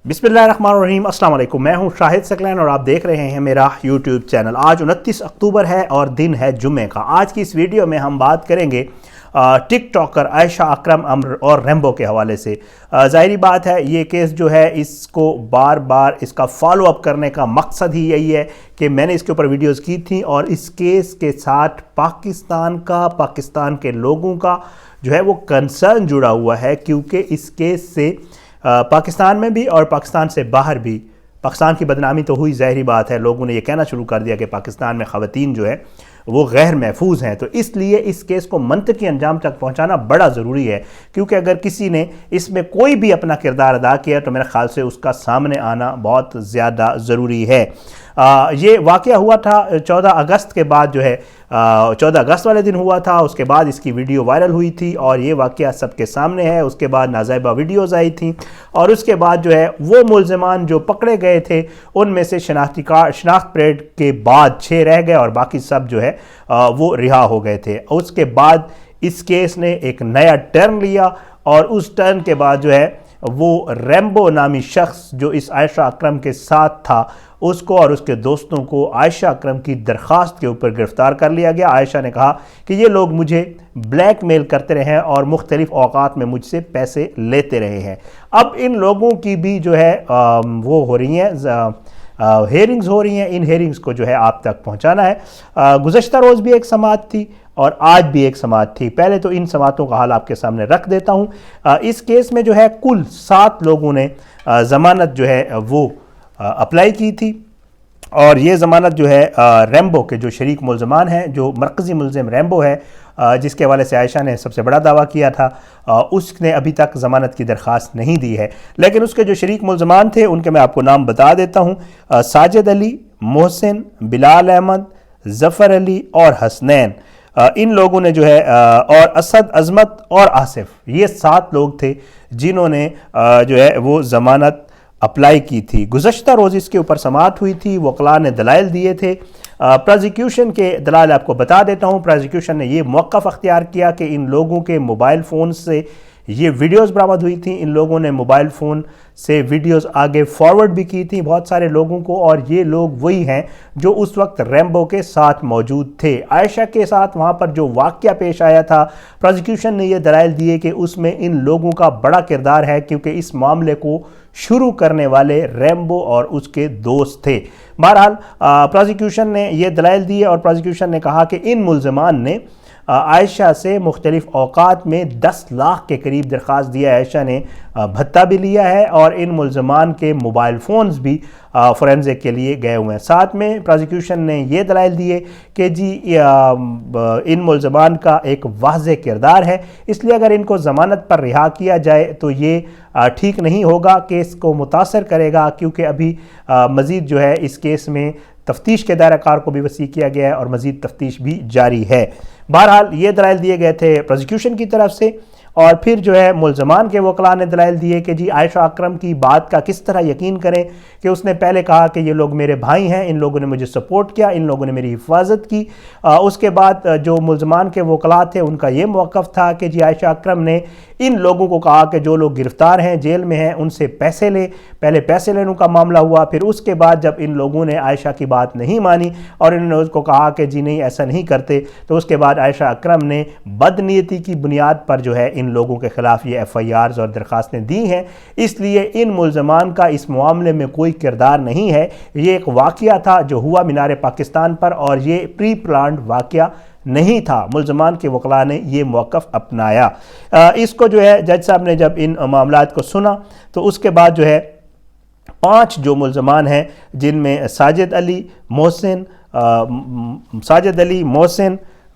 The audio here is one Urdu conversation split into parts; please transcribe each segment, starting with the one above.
بسم اللہ الرحمن الرحیم۔ السلام علیکم، میں ہوں شاہد سقلین اور آپ دیکھ رہے ہیں میرا یوٹیوب چینل۔ آج 29 اکتوبر ہے اور دن ہے جمعے کا۔ آج کی اس ویڈیو میں ہم بات کریں گے ٹک ٹاکر عائشہ اکرم اور ریمبو کے حوالے سے۔ ظاہری بات ہے یہ کیس جو ہے اس کو بار بار اس کا فالو اپ کرنے کا مقصد ہی یہی ہے کہ میں نے اس کے اوپر ویڈیوز کی تھیں اور اس کیس کے ساتھ پاکستان کے لوگوں کا جو ہے وہ کنسرن جڑا ہوا ہے، کیونکہ اس کیس سے پاکستان میں بھی اور پاکستان سے باہر بھی پاکستان کی بدنامی تو ہوئی۔ ظاہری بات ہے لوگوں نے یہ کہنا شروع کر دیا کہ پاکستان میں خواتین جو ہے وہ غیر محفوظ ہیں، تو اس لیے اس کیس کو منطقی انجام تک پہنچانا بڑا ضروری ہے، کیونکہ اگر کسی نے اس میں کوئی بھی اپنا کردار ادا کیا تو میرے خیال سے اس کا سامنے آنا بہت زیادہ ضروری ہے۔ یہ واقعہ ہوا تھا 14 اگست کے بعد، جو ہے 14 اگست والے دن ہوا تھا، اس کے بعد اس کی ویڈیو وائرل ہوئی تھی اور یہ واقعہ سب کے سامنے ہے۔ اس کے بعد نازائبہ ویڈیوز آئی تھیں اور اس کے بعد جو ہے وہ ملزمان جو پکڑے گئے تھے ان میں سے شناخت پریڈ کے بعد 6 رہ گئے اور باقی سب جو ہے وہ رہا ہو گئے تھے۔ اس کے بعد اس کیس نے ایک نیا ٹرن لیا اور اس ٹرن کے بعد جو ہے وہ ریمبو نامی شخص جو اس عائشہ اکرم کے ساتھ تھا، اس کو اور اس کے دوستوں کو عائشہ اکرم کی درخواست کے اوپر گرفتار کر لیا گیا۔ عائشہ نے کہا کہ یہ لوگ مجھے بلیک میل کرتے رہے ہیں اور مختلف اوقات میں مجھ سے پیسے لیتے رہے ہیں۔ اب ان لوگوں کی بھی جو ہے وہ ہو رہی ہیں ہیئرنگز ہو رہی ہیں، ان ہیئرنگز کو جو ہے آپ تک پہنچانا ہے۔ گزشتہ روز بھی ایک سماعت تھی اور آج بھی ایک سماعت تھی۔ پہلے تو ان سماعتوں کا حال آپ کے سامنے رکھ دیتا ہوں۔ اس کیس میں جو ہے کل 7 لوگوں نے ضمانت جو ہے وہ اپلائی کی تھی اور یہ ضمانت جو ہے ریمبو کے جو شریک ملزمان ہیں، جو مرکزی ملزم ریمبو ہے جس کے حوالے سے عائشہ نے سب سے بڑا دعویٰ کیا تھا، اس نے ابھی تک ضمانت کی درخواست نہیں دی ہے، لیکن اس کے جو شریک ملزمان تھے ان کے میں آپ کو نام بتا دیتا ہوں۔ ساجد علی، محسن، بلال احمد، ظفر علی اور حسنین، ان لوگوں نے جو ہے اور اسد، عظمت اور آصف، یہ 7 لوگ تھے جنہوں نے جو ہے وہ ضمانت اپلائی کی تھی۔ گزشتہ روز اس کے اوپر سماعت ہوئی تھی، وکلاء نے دلائل دیے تھے۔ پروزیکیوشن کے دلائل آپ کو بتا دیتا ہوں۔ پروزیکیوشن نے یہ موقف اختیار کیا کہ ان لوگوں کے موبائل فون سے یہ ویڈیوز برآمد ہوئی تھیں، ان لوگوں نے موبائل فون سے ویڈیوز آگے فارورڈ بھی کی تھیں بہت سارے لوگوں کو، اور یہ لوگ وہی ہیں جو اس وقت ریمبو کے ساتھ موجود تھے۔ عائشہ کے ساتھ وہاں پر جو واقعہ پیش آیا تھا، پروزیکیوشن نے یہ دلائل دیے کہ اس میں ان لوگوں کا بڑا کردار ہے، کیونکہ اس معاملے کو شروع کرنے والے ریمبو اور اس کے دوست تھے۔ بہرحال پروزیکیوشن نے یہ دلائل دیے اور پروزیکیوشن نے کہا کہ ان ملزمان نے عائشہ سے مختلف اوقات میں 10 لاکھ کے قریب درخواست دیا۔ عائشہ نے بھتہ بھی لیا ہے اور ان ملزمان کے موبائل فونز بھی فورینزک کے لیے گئے ہوئے ہیں۔ ساتھ میں پروزیکیوشن نے یہ دلائل دیے کہ جی ان ملزمان کا ایک واضح کردار ہے، اس لیے اگر ان کو ضمانت پر رہا کیا جائے تو یہ ٹھیک نہیں ہوگا، کیس کو متاثر کرے گا، کیونکہ ابھی مزید جو ہے اس کیس میں تفتیش کے دائرہ کار کو بھی وسیع کیا گیا ہے اور مزید تفتیش بھی جاری ہے۔ بہرحال یہ دلائل دیے گئے تھے پروزیکیوشن کی طرف سے، اور پھر جو ہے ملزمان کے وکلاء نے دلائل دیے کہ جی عائشہ اکرم کی بات کا کس طرح یقین کریں کہ اس نے پہلے کہا کہ یہ لوگ میرے بھائی ہیں، ان لوگوں نے مجھے سپورٹ کیا، ان لوگوں نے میری حفاظت کی۔ اس کے بعد جو ملزمان کے وکلاء تھے ان کا یہ موقف تھا کہ جی عائشہ اکرم نے ان لوگوں کو کہا کہ جو لوگ گرفتار ہیں، جیل میں ہیں، ان سے پیسے لے، پہلے پیسے لینے کا معاملہ ہوا، پھر اس کے بعد جب ان لوگوں نے عائشہ کی بات نہیں مانی اور انہوں نے اس کو کہا کہ جی نہیں ایسا نہیں کرتے، تو اس کے بعد عائشہ اکرم نے بدنیتی کی بنیاد پر جو ہے ان لوگوں کے خلاف یہ FIRs اور درخواستیں دی ہیں۔ اس لیے ان ملزمان کا اس معاملے میں کوئی کردار نہیں ہے، یہ ایک واقعہ تھا جو ہوا مینار پاکستان پر اور یہ پری پلانڈ واقعہ نہیں تھا۔ ملزمان کے وکلاء نے یہ موقف اپنایا۔ اس کو جو ہے جج صاحب نے جب ان معاملات کو سنا تو اس کے بعد جو ہے 5 جو ملزمان ہیں جن میں ساجد علی، محسن،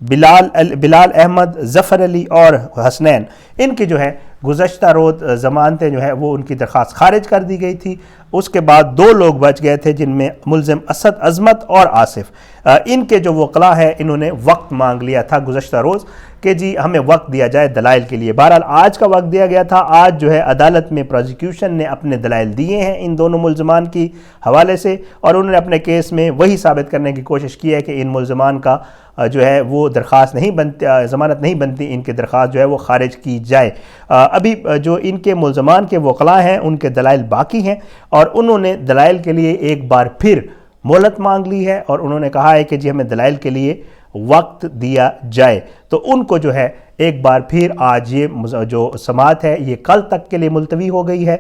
بلال احمد، ظفر علی اور حسنین، ان کی جو ہے گزشتہ روز ضمانتیں جو ہے وہ ان کی درخواست خارج کر دی گئی تھی۔ اس کے بعد 2 لوگ بچ گئے تھے جن میں ملزم اسد، عظمت اور آصف، ان کے جو وکلاء ہیں انہوں نے وقت مانگ لیا تھا گزشتہ روز کہ جی ہمیں وقت دیا جائے دلائل کے لیے۔ بہرحال آج کا وقت دیا گیا تھا، آج جو ہے عدالت میں پروزیکیوشن نے اپنے دلائل دیے ہیں ان دونوں ملزمان کی حوالے سے، اور انہوں نے اپنے کیس میں وہی ثابت کرنے کی کوشش کی ہے کہ ان ملزمان کا جو ہے وہ درخواست نہیں بنتی، ضمانت نہیں بنتی، ان کی درخواست جو ہے وہ خارج کی جائے۔ ابھی جو ان کے ملزمان کے وکلاء ہیں ان کے دلائل باقی ہیں، اور انہوں نے دلائل کے لیے ایک بار پھر مہلت مانگ لی ہے، اور انہوں نے کہا ہے کہ جی ہمیں دلائل کے لیے وقت دیا جائے۔ تو ان کو جو ہے ایک بار پھر آج یہ جو سماعت ہے یہ کل تک کے لیے ملتوی ہو گئی ہے۔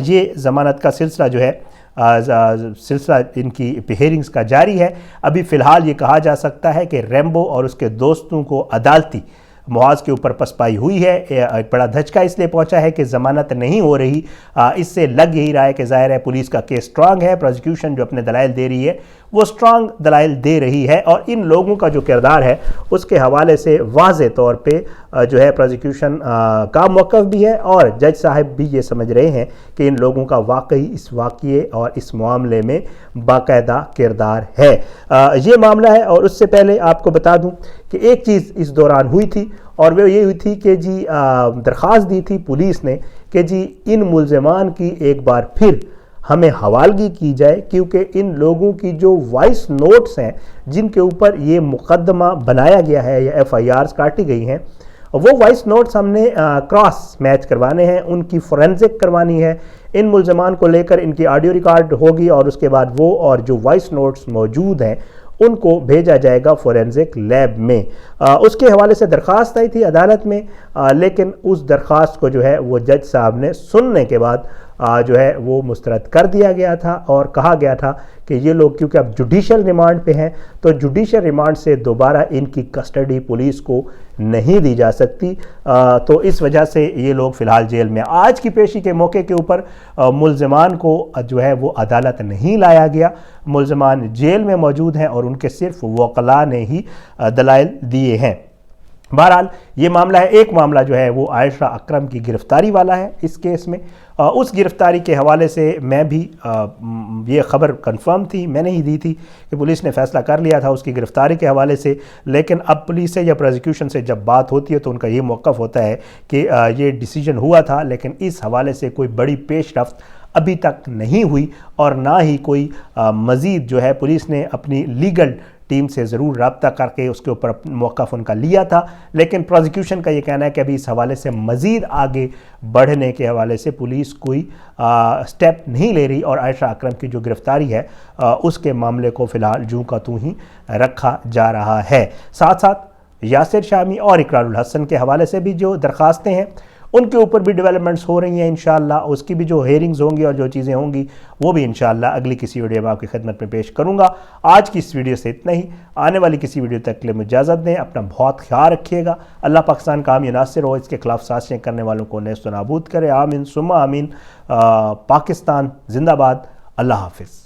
یہ ضمانت کا سلسلہ جو ہے سلسلہ ان کی ہیئرنگز کا جاری ہے۔ ابھی فی الحال یہ کہا جا سکتا ہے کہ ریمبو اور اس کے دوستوں کو عدالتی محاذ کے اوپر پسپائی ہوئی ہے۔ ایک بڑا دھچکا اس لیے پہنچا ہے کہ ضمانت نہیں ہو رہی، اس سے لگ یہی رہا ہے کہ ظاہر ہے پولیس کا کیس سٹرانگ ہے، پروزیکیوشن جو اپنے دلائل دے رہی ہے وہ سٹرانگ دلائل دے رہی ہے، اور ان لوگوں کا جو کردار ہے اس کے حوالے سے واضح طور پہ جو ہے پروزیکیوشن کا موقف بھی ہے، اور جج صاحب بھی یہ سمجھ رہے ہیں کہ ان لوگوں کا واقعی اس واقعے اور اس معاملے میں باقاعدہ کردار ہے۔ یہ معاملہ ہے، اور اس سے پہلے آپ کو بتا دوں کہ ایک چیز اس دوران ہوئی تھی، اور وہ یہ ہوئی تھی کہ جی درخواست دی تھی پولیس نے کہ جی ان ملزمان کی ایک بار پھر ہمیں حوالگی کی جائے، کیونکہ ان لوگوں کی جو وائس نوٹس ہیں جن کے اوپر یہ مقدمہ بنایا گیا ہے یا ایف آئی آرز کاٹی گئی ہیں، وہ وائس نوٹس ہم نے کراس میچ کروانے ہیں، ان کی فورینزک کروانی ہے، ان ملزمان کو لے کر ان کی آڈیو ریکارڈ ہوگی، اور اس کے بعد وہ اور جو وائس نوٹس موجود ہیں ان کو بھیجا جائے گا فورینزک لیب میں۔ اس کے حوالے سے درخواست آئی تھی عدالت میں، لیکن اس درخواست کو جو ہے وہ جج صاحب نے سننے کے بعد جو ہے وہ مسترد کر دیا گیا تھا، اور کہا گیا تھا کہ یہ لوگ کیونکہ اب جوڈیشل ریمانڈ پہ ہیں تو جوڈیشل ریمانڈ سے دوبارہ ان کی کسٹڈی پولیس کو نہیں دی جا سکتی، تو اس وجہ سے یہ لوگ فی الحال جیل میں۔ آج کی پیشی کے موقع کے اوپر ملزمان کو جو ہے وہ عدالت نہیں لایا گیا، ملزمان جیل میں موجود ہیں اور ان کے صرف وکلاء نے ہی دلائل دیے ہیں۔ بہرحال یہ معاملہ ہے، ایک معاملہ جو ہے وہ عائشہ اکرم کی گرفتاری والا ہے اس کیس میں۔ اس گرفتاری کے حوالے سے میں بھی یہ خبر کنفرم تھی، میں نے ہی دی تھی کہ پولیس نے فیصلہ کر لیا تھا اس کی گرفتاری کے حوالے سے، لیکن اب پولیس سے یا پروزیکیوشن سے جب بات ہوتی ہے تو ان کا یہ موقف ہوتا ہے کہ یہ ڈیسیجن ہوا تھا، لیکن اس حوالے سے کوئی بڑی پیش رفت ابھی تک نہیں ہوئی، اور نہ ہی کوئی مزید جو ہے پولیس نے اپنی لیگل ٹیم سے ضرور رابطہ کر کے اس کے اوپر موقف ان کا لیا تھا، لیکن پروزیکیوشن کا یہ کہنا ہے کہ ابھی اس حوالے سے مزید آگے بڑھنے کے حوالے سے پولیس کوئی سٹیپ نہیں لے رہی، اور عائشہ اکرم کی جو گرفتاری ہے اس کے معاملے کو فی الحال جوں کا توں ہی رکھا جا رہا ہے۔ ساتھ ساتھ یاسر شامی اور اقرار الحسن کے حوالے سے بھی جو درخواستیں ہیں ان کے اوپر بھی ڈیولپمنٹس ہو رہی ہیں، انشاءاللہ اس کی بھی جو ہیئرنگز ہوں گی اور جو چیزیں ہوں گی وہ بھی انشاءاللہ اگلی کسی ویڈیو میں آپ کی خدمت میں پیش کروں گا۔ آج کی اس ویڈیو سے اتنا ہی، آنے والی کسی ویڈیو تک کے لیے مجھے اجازت دیں، اپنا بہت خیال رکھیے گا، اللہ پاکستان کا حامی ناصر ہو، اس کے خلاف سازشیں کرنے والوں کو نیست و نابود کرے، آمین ثم آمین۔ پاکستان زندہ باد، اللہ حافظ۔